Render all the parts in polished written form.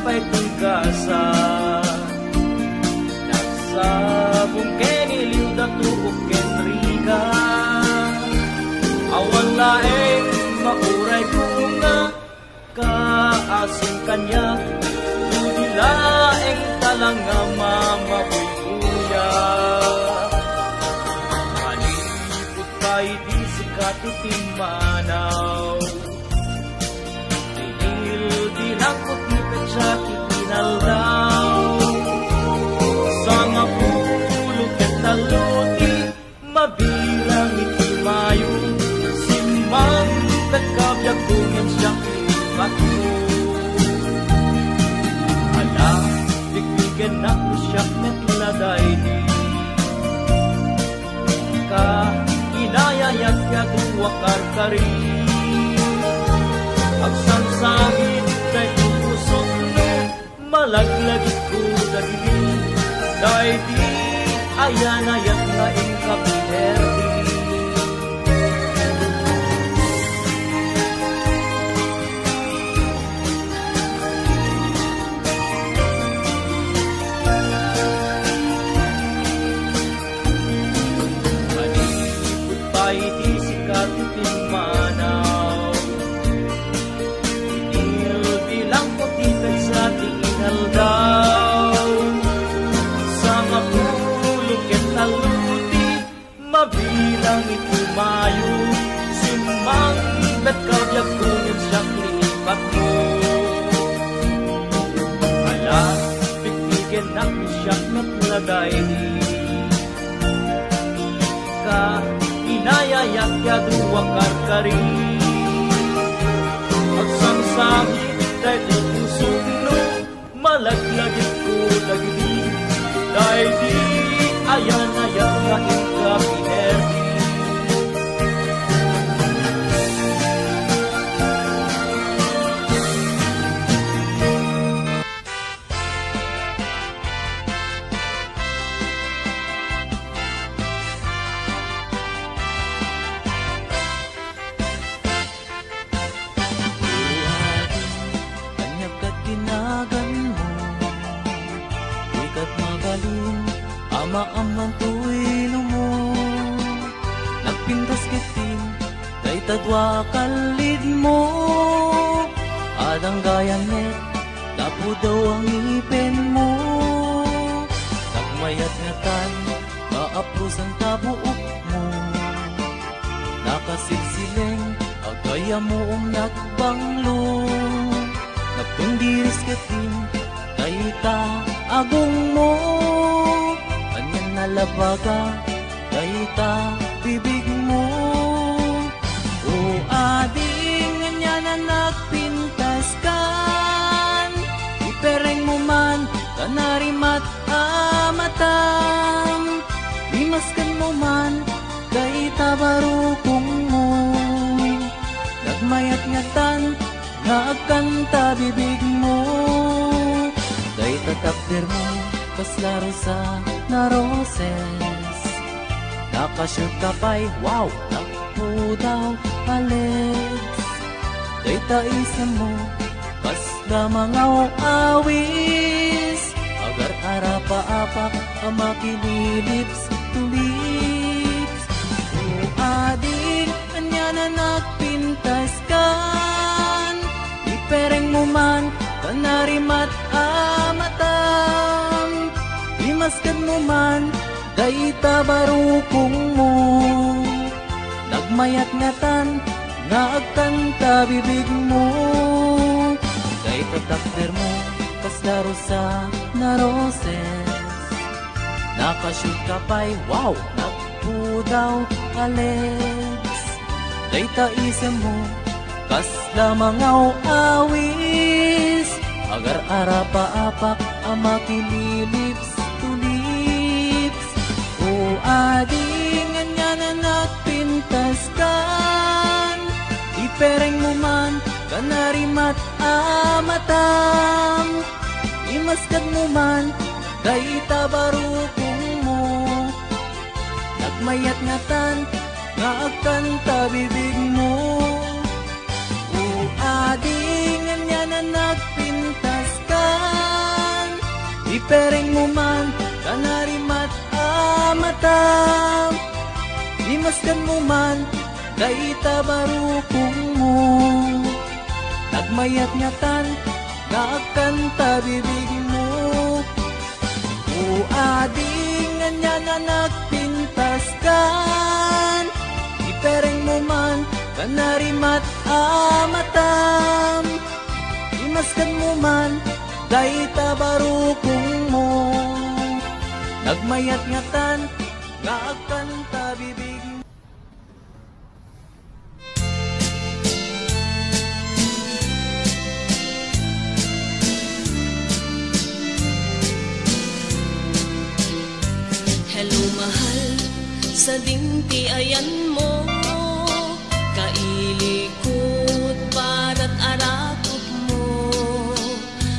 pa'y tungkasa nagsabong keniliw datuok kenriga awan laeng mauray ko nga kaasing kanya laeng talang nga mamabuy-buya malipot pa'y di sikat utimanaw dilangkot ni petsa itinaldaw sa mapulog at taluti mabilang itimayo simang pagkabyag kungin siyang ipat mo ala dikdigan ako siyak metladay di ka inayayag yaduwa karkari agsangsangit kay pusok no malaglagit ko dagiti dahil di ayanayat nga ingkapinerdi manipot pa'y di sikat itimanaw daw sa mapulog at taluti mabilang itumayo simang bet kabyag kunin siyang lipat mo ala bigbigen ako siyang natlagay ka inayayak yaduwa karkari agsangsangit dahil pusong no malaglagit ko lagi dahil di ayan-ayan nga ingkapinerdi amaamang tuwino mo nagpintas kitin kay tadwa kalid mo adang gayanet dapo daw ang ipin mo nagmayat nga tan kaapros ang tabuok mo nakasilsileng agaya mo nagbanglo nagpundiris kitin kay ta agong mo nalabaga kay ta bibig mo o ading nga na nagpintas kan ipereng mo man kanarimat amatam limaskan mo man kay tabarukong mo nagmayat nga tan nga agkanta bibig mo kay tatakder mo kaslaro sa na roses nakashoot ka pa'y wow nakpo daw alex kay taisan mo kasla mga awis agar arapa-apak ang makililips to lips o adik anya na nagpintas kan ipereng mo man kanarimat amatam limaskan mo man day tabarukong mo nagmayat nga tan nga agkanta bibig mo kay tatakder mo kaslaro sa na roses nakashoot ka pa'y wow nagpo daw alex kay taisem mo kasla mga awis agar arapa-apak ang makililips to lips o ading nga na nagpintas kan ipereng mo man kanarimat amatam imaskad mo man kay tabarukong mo nagmayat nga tan nga agkanta bibig mo o ading nga na nagpintas kan ipereng mo man kanarimat amatam, imasdan mo man dayta barukong mo, nagmayat ngatan nakanta bibig mo. Uading nga na nagpintas kan, ipereng mo man kanarimat amatam, imasdan mo man dayta barukong mo, nagmayat ngatan nakanta bibig mo. Hello mahal, sa dingti ayan mo, kailikot para't arakot mo,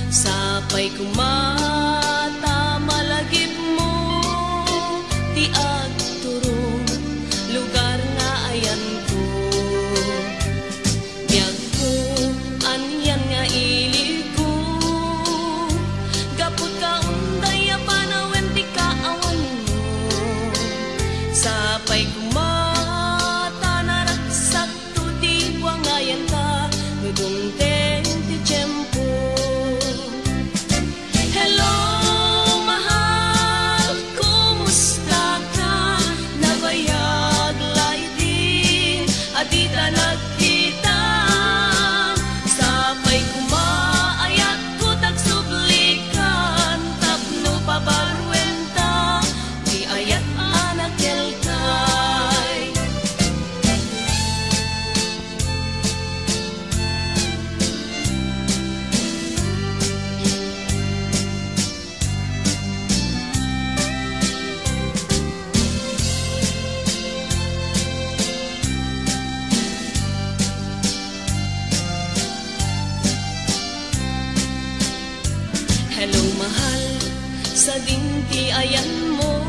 sapay kumata malagip mo, ti agturong lugar nga ayan ko. Biyag ko, anyan nga iliko, gapot ka unday apanawen ti kaawan mo, sapay kumata naraksak to di buangayan ka, nudong ten ti tiyempo. Hello mahal, kumusta ka? Nabayag laiti, adita nagkita, sapay kumaayat ko tagsublikan, tapno pabarwenta, di ayat anak kelkay. Hello mahal, sa dingti ayan mo,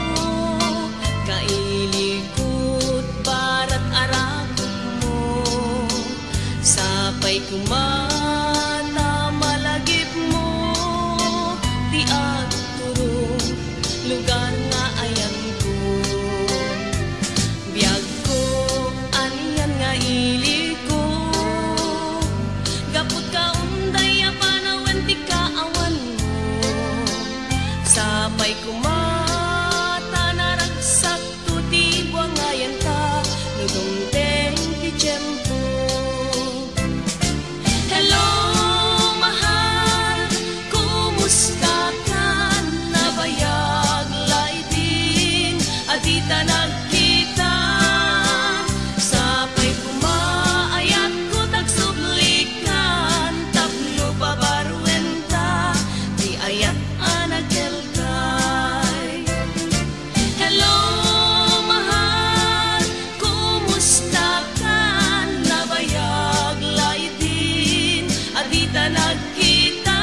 kailikot para't arakot mo, sapay kumata malagip mo, di agturong lugar nga ayan ko. Biyag ko, anyan nga iliko, gapot ka unday apanawen ti kaawan mo, sapay kumata naragsak to ti buangayan ka, nudong ten ti tiyempo. Hello mahal, kumusta ka? Nabayag laitin, adita nagkita, sapay kumaayat ko tagsublikan, tapno pabarwenta, di ayat anak kelkay. Hello mahal, kumusta ka? Nabayag laitin, adita nagkita,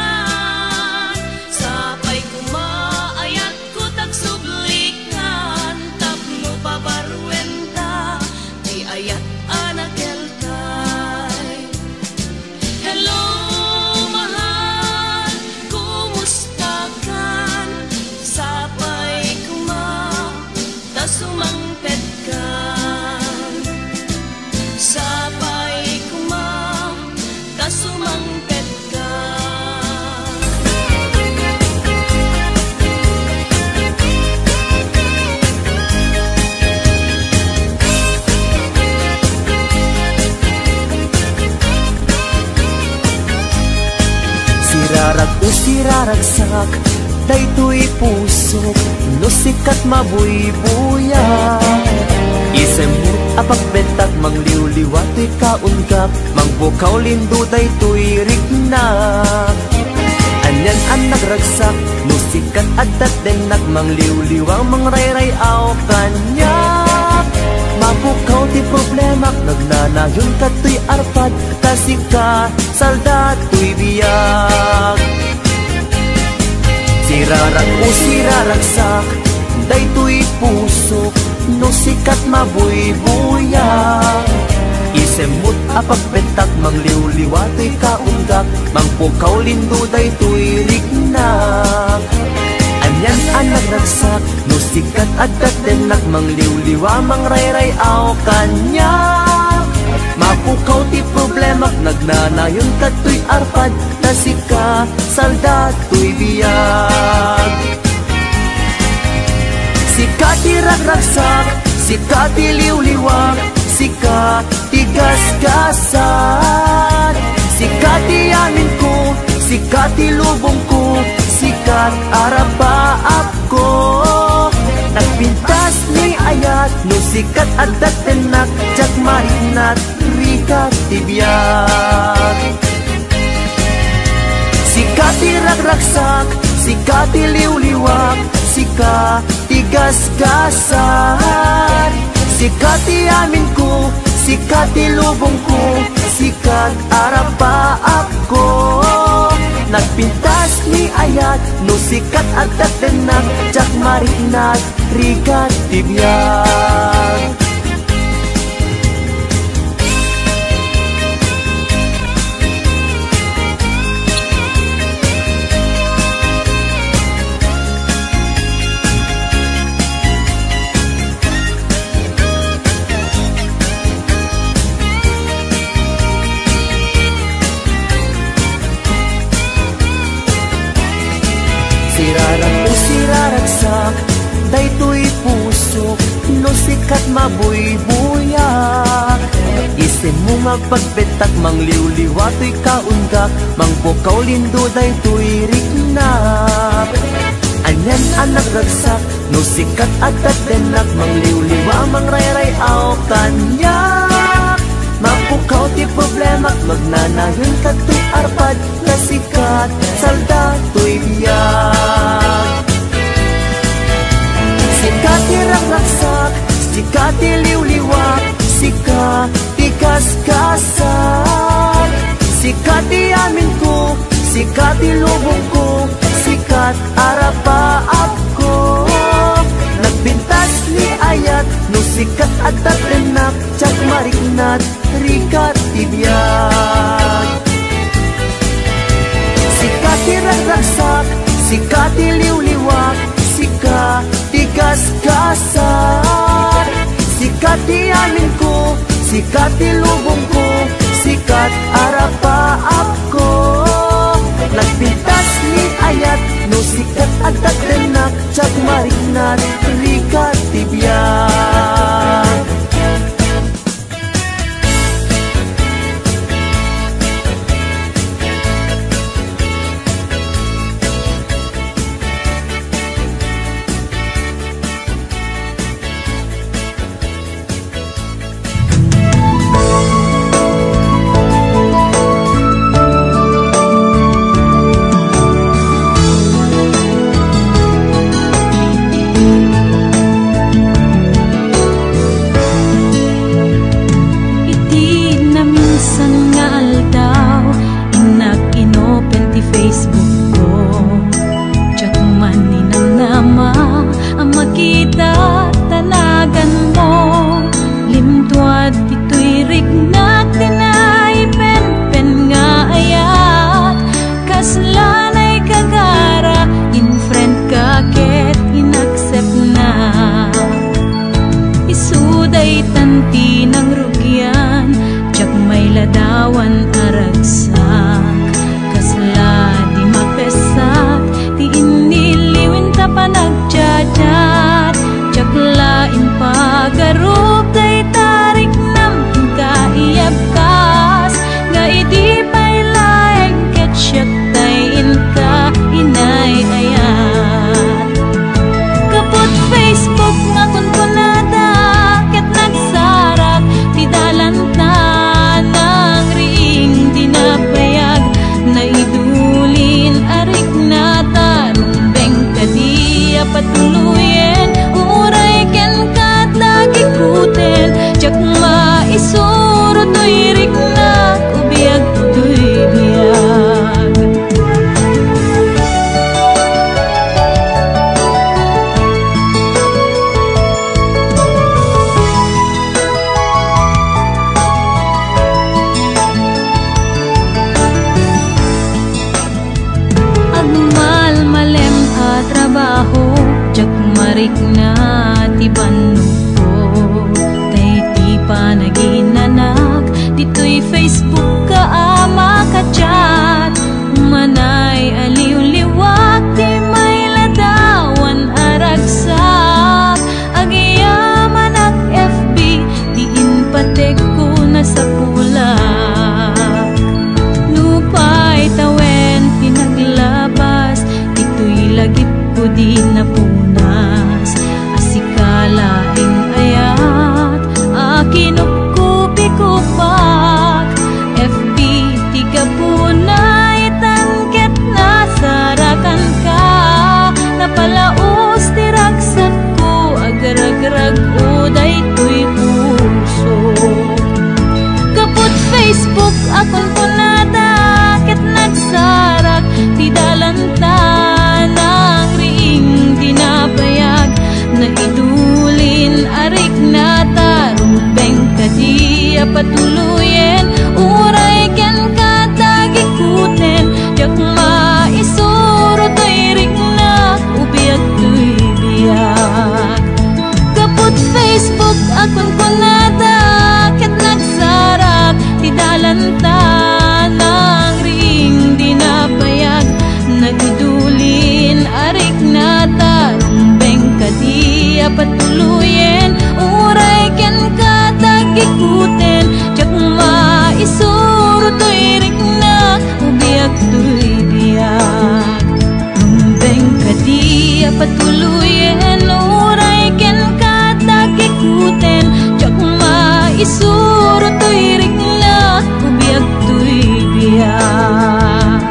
sapay kumaayat ko tagsublikan, tapno pabarwenta, di ayat anak kelkay. Hello mahal, kumusta ka? Sapay kumata sumangpet ka, sapay kumata sumangpet ka. Sirarag o siraragsak, daytoy pusok, no sikat mabuybuya. Isemut apagbentak, mangliwliwatoy kaungkap, mangbukaw lindo daytoy rignak. Anyan ang nagragsak, no sikat adat denak, mangliwliwang mangrayrayaw kanyak. Mabukaw ti problema, nagnanayon katoy arpad, kasi ka saldatoy biyak. Sirarag o siraragsak, daytoy pusok, no sikat mabuybuyak. Isemut apagbentak, mangliwliwatoy kaungdak, mangpukaw lindo daytoy rignak. ragsak no sikat adat denak mangliw-liwa mangrayray-aw kanya. Mapukaw ti problema nagnanayon kato'y arpad na sika saldato'y biyag. Sika ti ragragsak, sika ti liw-liwag, sika ti gasgasan, sika ti amin ko, sika ti lubong ko, sikat arapaap ko. Nagpintas ni ayat no sikat adat tenak jak marinat rikat tibiyag. Sikat ti ragragsak, sikat ti liw-liwag, sikat ti gasgasan, sikat ti amin ko, sikat ti lubong ko, sikat arapaap ko. Nagpintas ni ayat no sikat adat tenak jak marinat rikat tibiyag. Siraragsak, daytoy puso, no sikat mabuybuyak. Isin mo magpagbetak, mangliw-liwa to'y kaunggak, mangpukaw lindo daytoy riknap. Anyan anak ragsak, no sikat adat denak, mangliw-liwa mangrayray-aw kanyak. Mapukaw ti problema, magnanayon kato'y arpad na sikat saldato'y biyag. Sikat ti ragragsak, sikat ti liw-liwag, sikat ti gasgasan, sikat ti amin ko, sikat ti lubong ko, sikat arapaap ko. Nagbintas ni ayat no sikat adat tenak jak marinat rikat tibiyag. Sikat ti ragragsak, sikat ti liw-liwag, sikat ti gasgasan, sikat ti amin ko, sikat ti lubong ko, sikat arapaap ko. Nagpintas ni ayat no sikat adat tenak jak marinat rikat tibiyag. arik na ti banuko tay ti panaginanak dito'y Facebook ka ama ka chat manay aliw-liwak ti may ladawan aragsak agiyaman ak FB ti inpatek ko na sa pulak nupay tawen pinaglabas dito'y lagip ko di napunas asikalaing ayat akinupkupi ko pak FB tiga punay tangket na sarakan ka napalaos tiragsak ko agarag-rag uday to'y puso kaput Facebook akon ko nadakit nagsarak ti dalantan ang ring dinabayag na idulin arik na tarumbeng kadi patuluyen uray ken kadagikuten yak maisuro to'y ring na ubiyak to'y biyak kaput Facebook akon ko nadakit nagsarak ti dalantan ang ring dinapayag nagidulin arik na tarumbeng kadi patuluyen uray ken kadagikuten jak maisuro to'y ring na ubiyak to'y biyak rumbeng kadi patuluyen uray ken kadagikuten jak maisuro to'y ring na ubiyak to'y biyak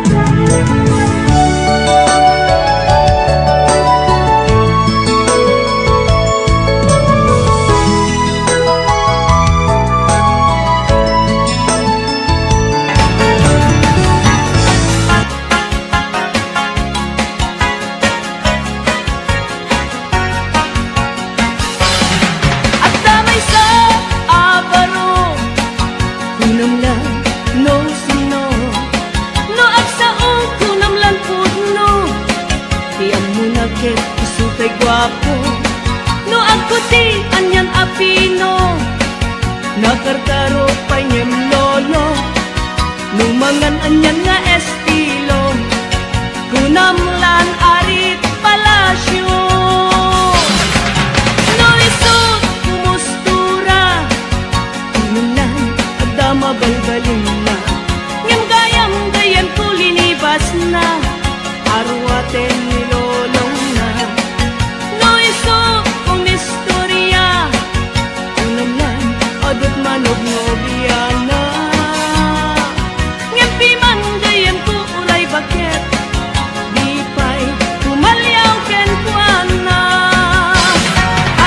isutay guwapo no agkuti anyan apino nakartaro pa niyem lolo numangan anyan nga estilo kunamlan arit palasyo no isut kumustura inunan agdama balbalin na ngem gayam kulinibas na arwaten ni lolong na no iso kong istorya unamlan adot manog nobiana ngempi man gayem ko ulay bakit di pa'y tumalyaw ken kuana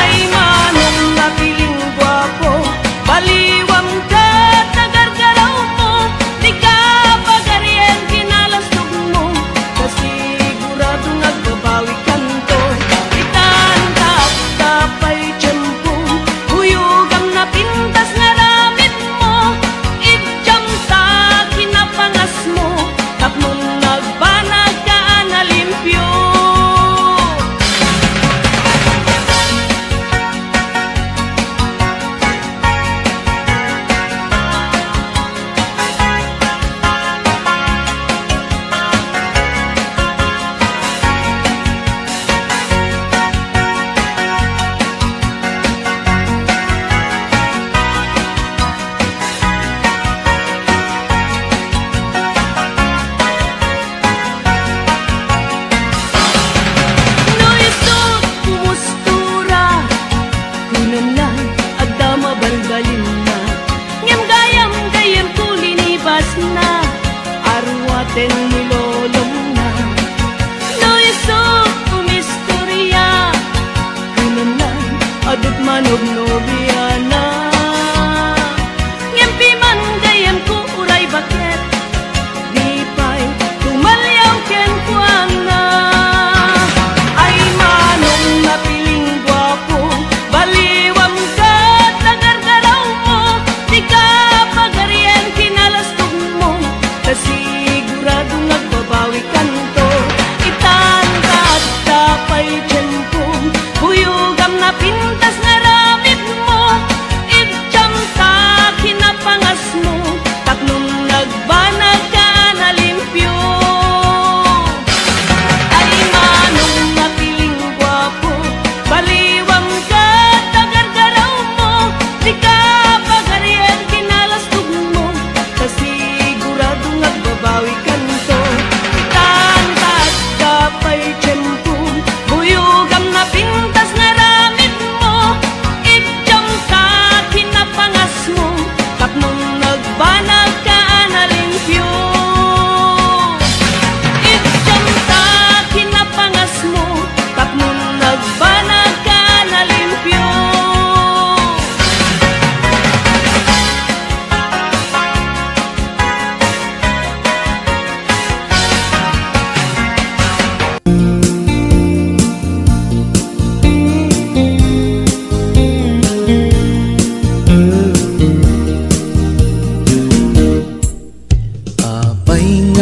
ay manong napiling gwapo baliwam ka tagargaraw mo di ka pagaryen kinalastog mo kasi sigurado nagbabawi kanto itan tapay tiyempo huyugam na pintas nga ramit mo idjam sa kinapangas mo tapnon nagbanag ka na limpyo no iso kumustura kunamlan agdama balbalin na ngem gayam kulinibas na arwaten ni lolong na no iso kumistorya kunamlan adot manog nobiana ngempi man gayam ko uray bakit di pa'y tumalyaw ken kuana ay manong napiling gwapo baliwam ka tagargaraw mo di ka pagaryen kinalastog mo kasi sigurado nagbabawi kanto itan tapay tiyempo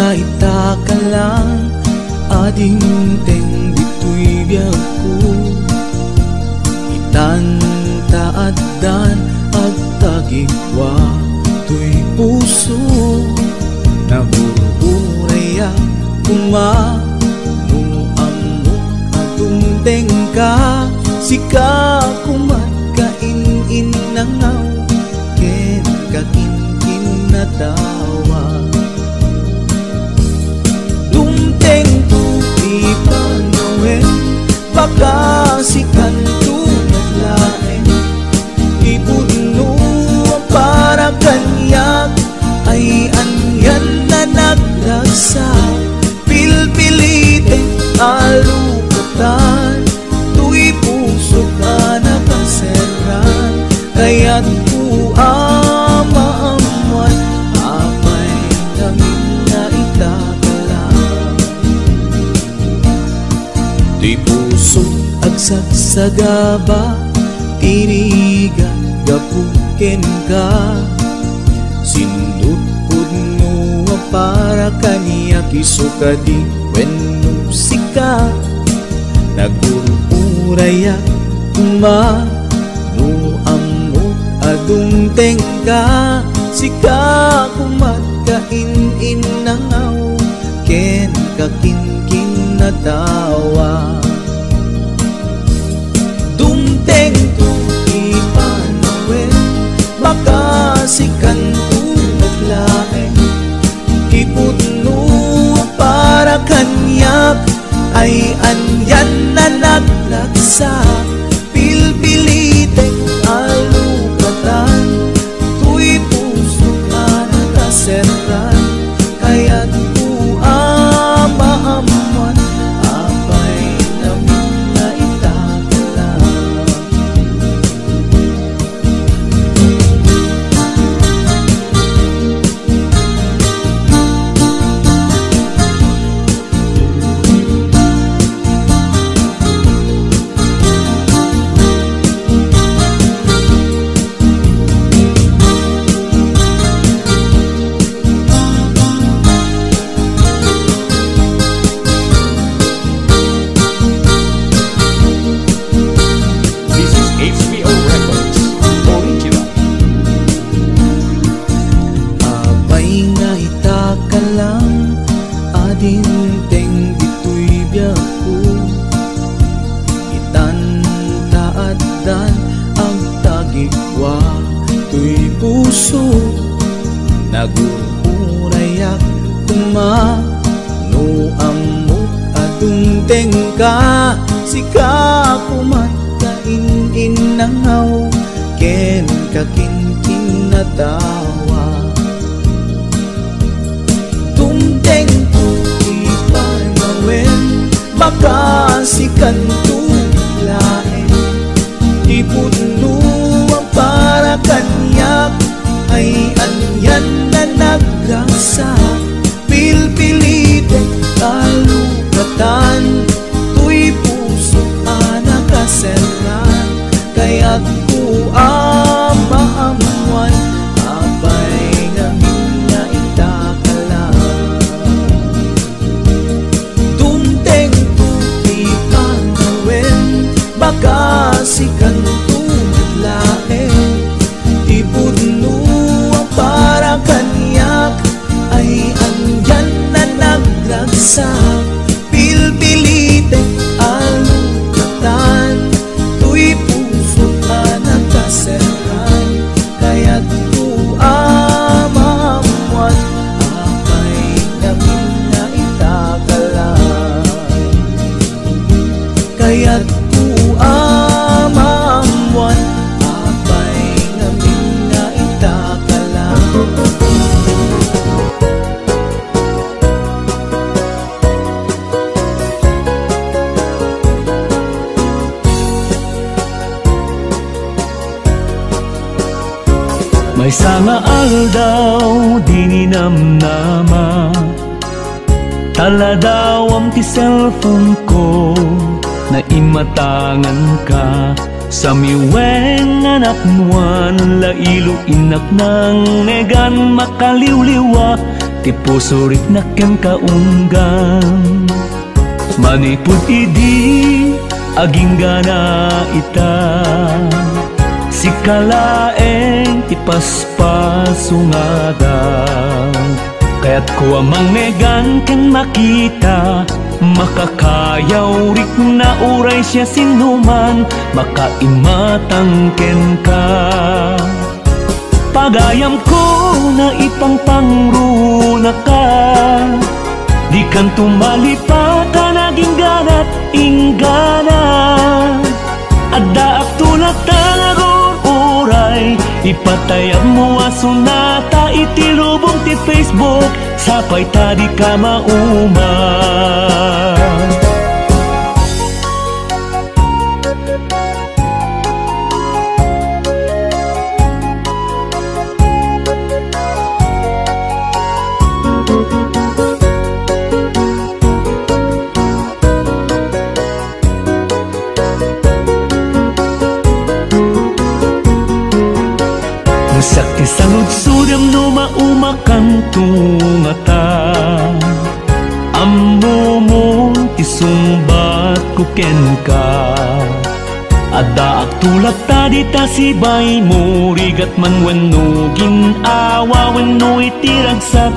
nga itakalang ading teng dito'y biyag ko. Itantaadan agtagigwa to'y puso na bururaya kumanuamok atong tengka sika kumat kainin nangaw ken kakinkin na tawa dumteng tu ipanawen baka sikan tu naglaen ibudno para kanyak ay anyan na naglagsa pilpilite alukatan tu'y puso ka nakaseran kaya't po amaamuan apay namin na itakalang tu'y puso agsagsagaba tinigan gapuken ka sindut pudno para kaniya kisukadi wenno sika nagururaya kumanuamok adung tengka sika kumat kainin nangaw ken kakinkin na tawa dumteng tu ipanawen baka sikan tu naglaeng ipudno para kanyak ay anyan na naglagsa pilpilitek alukatan tu'y puso ka nakaseran kaya't po amaamuan apay namin na itakalang This is HBO Records Original. apay nga itakalang ading teng dito'y biyag ko itantaadan ang tagigwa to'y puso nagururayak kumanuamok adung tengka sika kumat kainin nangaw ken kakinkin na tawa dumteng tu ipanawen baka sikan tu laen ipudno para kanyak ay anyan na naglagsa pilpilite alukatan tu'y puso ka nakaseran kaya't po amaamuan apay namin na itakalang dumteng tu ipanawen baka sikan tu naglaen ipudno para kanyak ay anyan na naglagsa pilpilite alukatan tu'y puso ka nakaseran kaya't po amaamuan apay namin na itakalang kaya't po amaamuan apay namin na itakalang May sanga aldaw dininamnama tala daw ang ti cellphone ko na imatangan ka sa miweng anak nuan la ilo inak nang negan makaliwliwa ti puso rit nakken kaunggan. Manipud idi aging gana ita, si kalaeng ti paspasungadan. Kaya't ko amang negan ken makita, makakayaw rik na uray siya sinuman, makaimatang ken ka. Pagayam ko na ipangpangruna ka, di kan tumalipat naging ganat inggana. Adda ak tulad talagon uray, ipatayab mo asunata iti lubong ti Facebook, sapay ta di ka mauman. Sakti saludsudam no maumakan tungata, ammo mo isumbat kuken ka. Adda ak tulad tadi ta sibay mo, rigat man wenno ginawa wenno itiragsak,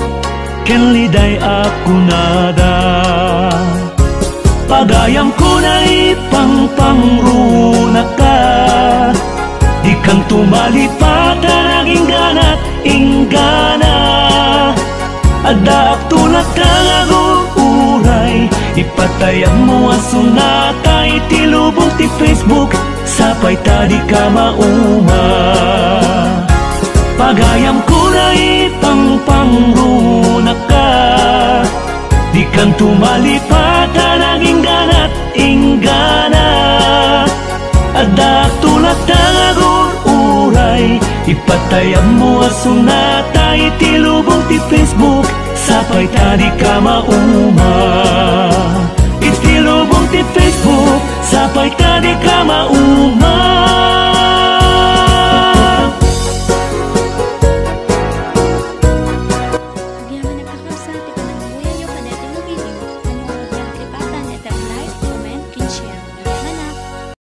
ken liday ako nada. Pagayam ko na ipangpangruna ka, di kan tumalipat naging ganat inggana. Adda ak tulad kang uray, ipatayag mo asunata iti lubong ti Facebook, sapay ta di ka mauma. Pagayam ko na ipangpangruna ka, di kan tumalipat naging ganat inggana. Adda ak tulad kang uray, ipatayab mo asunata iti lubong ti Facebook, sapay ta di ka mauma. Iti lubong ti Facebook, sapay ta di ka mauma.